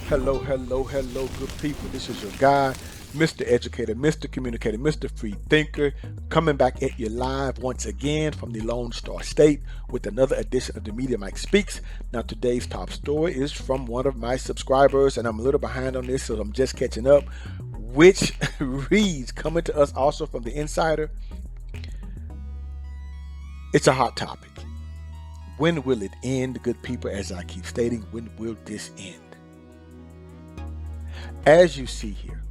Hello, hello, hello, good people. This is your guy, Mr. Educator, Mr. Communicator, Mr. Free Thinker, coming back at you live once again from the Lone Star State with another edition of the Media Mike Speaks. Now, today's top story is from one of my subscribers, and I'm a little behind on this, so I'm just catching up, which reads, coming to us also from the Insider. It's a hot topic. When will it end, good people? As I keep stating, when will this end? As you see here,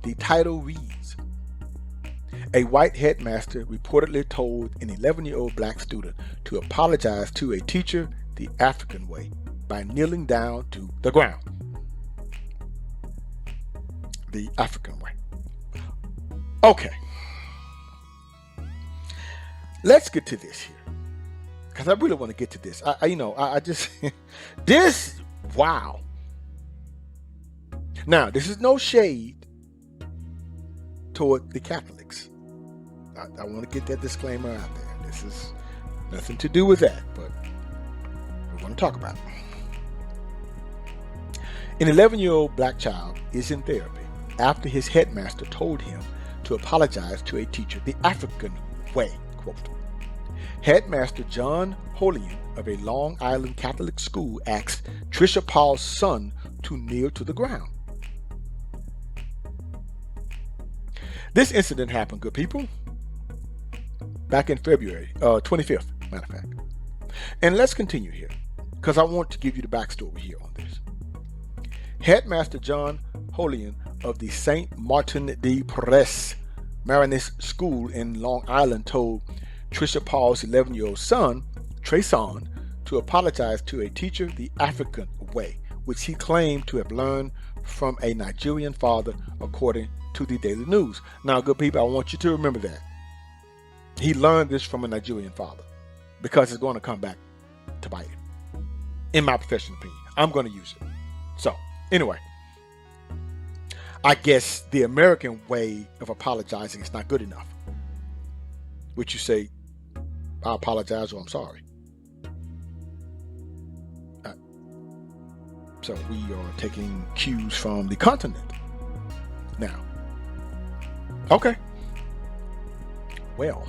the title reads, a white headmaster reportedly told an 11-year-old black student to apologize to a teacher the African way by kneeling down to the ground. The African way. Okay. Let's get to this here, because I really want to get to this. I just, this, wow. Now, this is no shade toward the Catholics. I want to get that disclaimer out there. This is nothing to do with that, but we're going to talk about it. An 11-year-old black child is in therapy after his headmaster told him to apologize to a teacher the African way, quote. Headmaster John Holian of a Long Island Catholic school asked Trisha Paul's son to kneel to the ground. This incident happened, good people, back in February 25th, matter of fact. And let's continue here, because I want to give you the backstory here on this. Headmaster John Holian of the St. Martin de Porres Mariners School in Long Island told Trisha Paul's 11-year-old son, Trayson, to apologize to a teacher the African way, which he claimed to have learned from a Nigerian father, according to the Daily News. Now, good people, I want you to remember that. He learned this from a Nigerian father, because it's going to come back to bite him. In my professional opinion, I'm going to use it. So, anyway, I guess the American way of apologizing is not good enough. Which you say, I apologize or I'm sorry. So we are taking cues from the continent now. Okay. Well,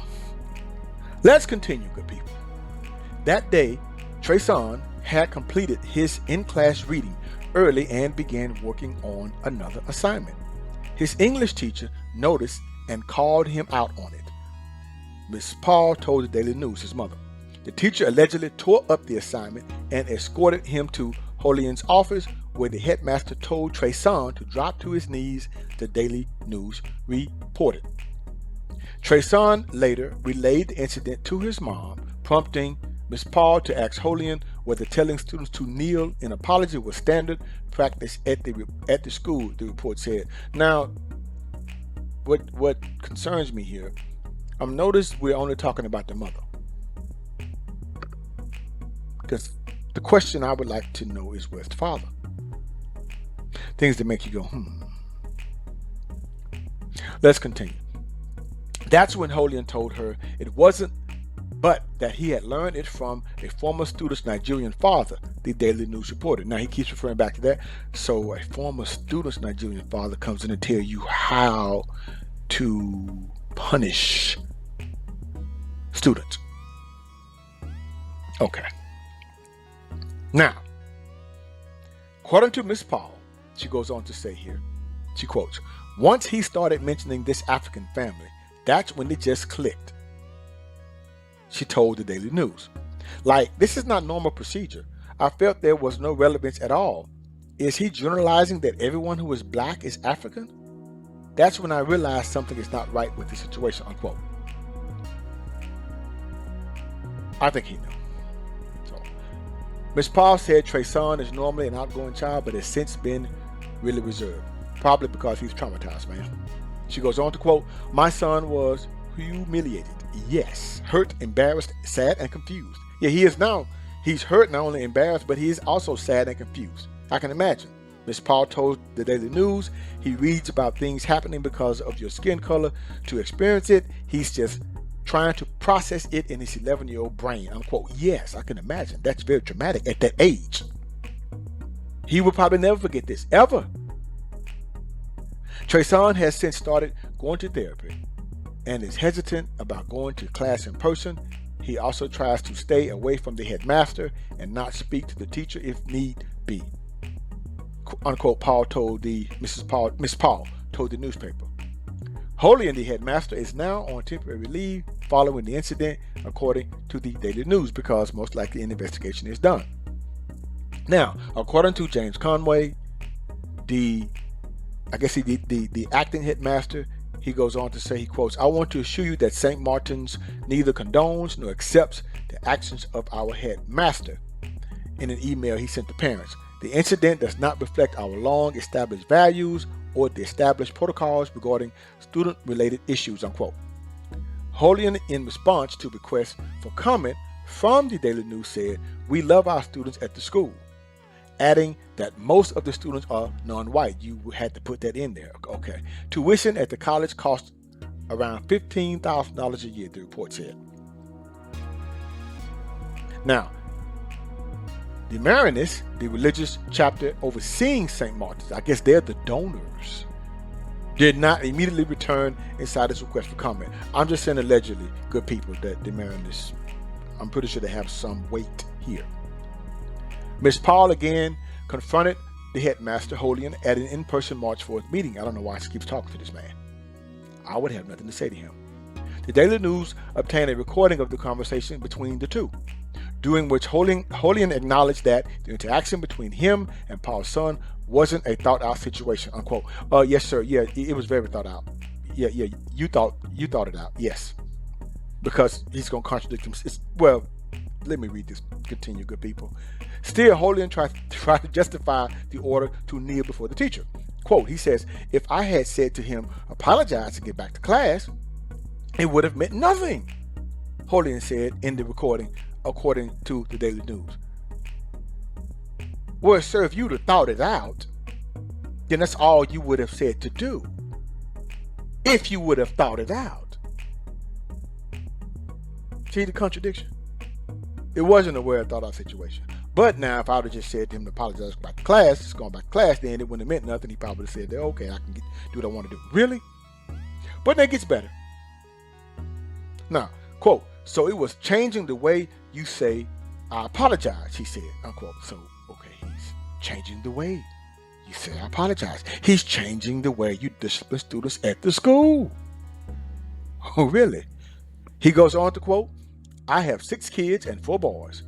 let's continue, good people. That day, Trayson had completed his in-class reading early and began working on another assignment. His English teacher noticed and called him out on it. Miss Paul told the Daily News, his mother. The teacher allegedly tore up the assignment and escorted him to Holian's office, where the headmaster told Trayson to drop to his knees, the Daily News reported. Trayson later relayed the incident to his mom, prompting Miss Paul to ask Holian whether telling students to kneel in apology was standard practice at the school, the report said. Now, what concerns me here, notice we're only talking about the mother. Because the question I would like to know is, where's the father? Things that make you go, Let's continue. That's when Holian told her it wasn't, but that he had learned it from a former student's Nigerian father, the Daily News reported. Now he keeps referring back to that. So a former student's Nigerian father comes in and tells you how to punish students. Okay. Now, according to Miss Paul, she goes on to say here, she quotes, once he started mentioning this African family, that's when it just clicked. She told the Daily News. Like, this is not normal procedure. I felt there was no relevance at all. Is he generalizing that everyone who is black is African? That's when I realized something is not right with the situation, unquote. I think he knew. So, Ms. Paul said Trayson is normally an outgoing child, but has since been really reserved. Probably because he's traumatized, man. She goes on to quote, my son was humiliated. Yes. Hurt, embarrassed, sad, and confused. Yeah, he is now. He's hurt, not only embarrassed, but he is also sad and confused. I can imagine. Ms. Paul told the Daily News he reads about things happening because of your skin color to experience it. He's just trying to process it in his 11-year-old brain, unquote. Yes, I can imagine. That's very traumatic at that age. He will probably never forget this, ever. Trayson has since started going to therapy and is hesitant about going to class in person. He also tries to stay away from the headmaster and not speak to the teacher if need be. Unquote, Miss Paul told the newspaper. Holy and the headmaster is now on temporary leave following the incident, according to the Daily News, because most likely an investigation is done. Now, according to James Conway, the acting headmaster, he goes on to say, he quotes, "I want to assure you that St. Martin's neither condones nor accepts the actions of our headmaster." In an email he sent to parents, "The incident does not reflect our long-established values or the established protocols regarding student-related issues," unquote. Holian, in response to requests for comment from the Daily News, said, "We love our students at the school," adding that most of the students are non-white. You had to put that in there. Okay. Tuition at the college costs around $15,000 a year, the report said. Now, the Marinists, the religious chapter overseeing St. Martin's, I guess they're the donors, did not immediately return inside this request for comment. I'm just saying allegedly, good people, that the Marinists, I'm pretty sure they have some weight here. Miss Paul again confronted the headmaster, Holian, at an in-person March 4th meeting. I don't know why she keeps talking to this man. I would have nothing to say to him. The Daily News obtained a recording of the conversation between the two, during which Holian acknowledged that the interaction between him and Paul's son wasn't a thought-out situation, unquote. Yes, sir. Yeah, it was very thought out. Yeah, you thought it out. Yes, because he's going to contradict him. Well, let me read this. Continue, good people. Still, Holian tried to justify the order to kneel before the teacher. Quote, he says, "If I had said to him, apologize and get back to class, it would have meant nothing," Holian said in the recording, according to the Daily News. Well, sir, if you'd have thought it out, then that's all you would have said to do. If you would have thought it out. See the contradiction? It wasn't a well thought out situation. But now, if I would have just said to him to apologize back to class, just going back to class, then it wouldn't have meant nothing. He probably would have said, okay, I can do what I want to do. Really? But then it gets better. Now, quote, "So it was changing the way you say, I apologize," he said, unquote. So, okay, he's changing the way you say, I apologize. He's changing the way you discipline students at the school. Oh, really? He goes on to quote, "I have 6 kids and 4 boys.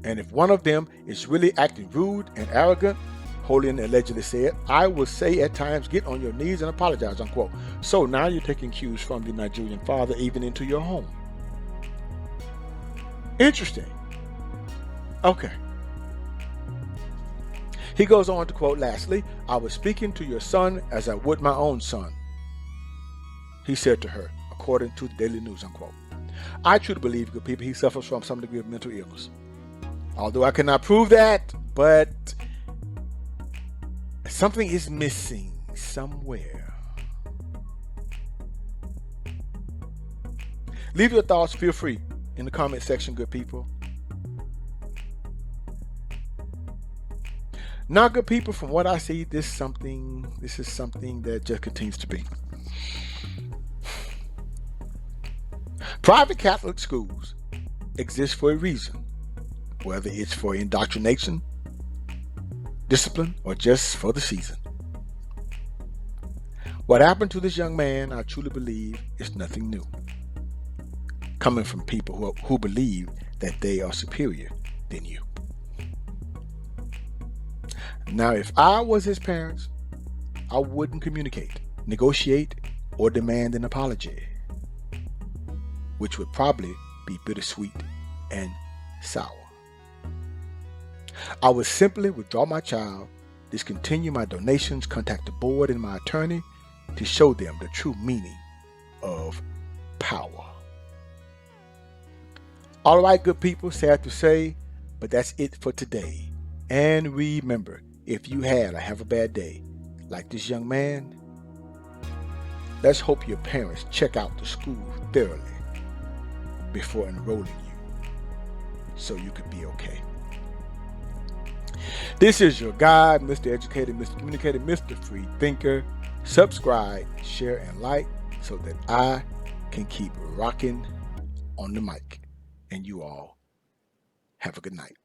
And if one of them is really acting rude and arrogant," Holian allegedly said, "I will say at times, get on your knees and apologize," unquote. So now you're taking cues from the Nigerian father even into your home. Interesting. Okay. He goes on to quote, "Lastly, I was speaking to your son as I would my own son," he said to her, according to the Daily News, unquote. I truly believe, good people, he suffers from some degree of mental illness. Although I cannot prove that, but something is missing somewhere. Leave your thoughts, feel free, in the comment section, good people. Now, good people, from what I see, this is something that just continues to be. Private Catholic schools exist for a reason, whether it's for indoctrination, discipline, or just for the season. What happened to this young man, I truly believe, is nothing new, coming from people who believe that they are superior than you. Now, if I was his parents, I wouldn't communicate, negotiate, or demand an apology, which would probably be bittersweet and sour. I would simply withdraw my child, discontinue my donations, contact the board and my attorney to show them the true meaning of power. All right, good people, sad to say, but that's it for today. And remember, if you had or have a bad day, like this young man, let's hope your parents check out the school thoroughly before enrolling you so you could be okay. This is your guide, Mr. Educated, Mr. Communicated, Mr. Free Thinker. Subscribe, share, and like so that I can keep rocking on the mic. And you all have a good night.